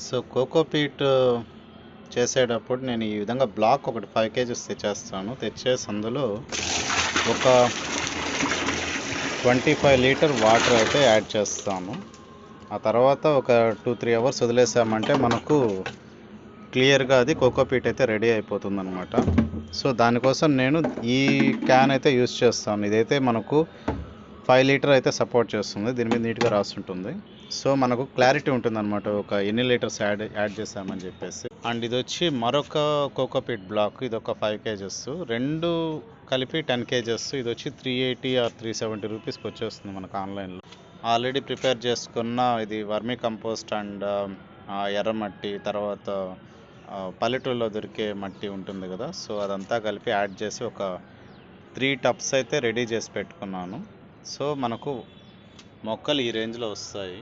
So cocopeat చేసేటప్పుడు నేను ఈ విధంగా బ్లాక్ ఒకటి 5 kgs తెచ్చేస్తాను. తెచ్చేసి అందులో ఒక 25 లీటర్ వాటర్ అయితే యాడ్ చేస్తాను. ఆ తర్వాత ఒక 2-3 అవర్స్ వదిలేసామంటే మనకు క్లియర్గా అది కోకోపీట్ అయితే రెడీ అయిపోతుంది అనమాట. సో దానికోసం నేను ఈ క్యాన్ అయితే యూస్ చేస్తాను. ఇదైతే మనకు 5 లీటర్ అయితే సపోర్ట్ చేస్తుంది. దీని మీద నీట్గా రాస్తుంటుంది. సో మనకు క్లారిటీ ఉంటుంది అనమాట, ఒక ఎన్ని లీటర్స్ యాడ్ చేసామని చెప్పేసి. అండ్ ఇది వచ్చి మరొక కోకోపీట్ బ్లాక్, ఇది ఒక 5 kgs, రెండు కలిపి 10 kgs. ఇది వచ్చి 380 ఆర్ 370 రూపీస్కి వచ్చేస్తుంది మనకు ఆన్లైన్లో. ఆల్రెడీ ప్రిపేర్ చేసుకున్న ఇది వర్మీ కంపోస్ట్ అండ్ ఎర్రమట్టి, తర్వాత పల్లెటూరులో దొరికే మట్టి ఉంటుంది కదా, సో అదంతా కలిపి యాడ్ చేసి ఒక 3 టబ్స్ అయితే రెడీ చేసి పెట్టుకున్నాను. సో మనకు మొక్కలు ఈ రేంజ్లో వస్తాయి.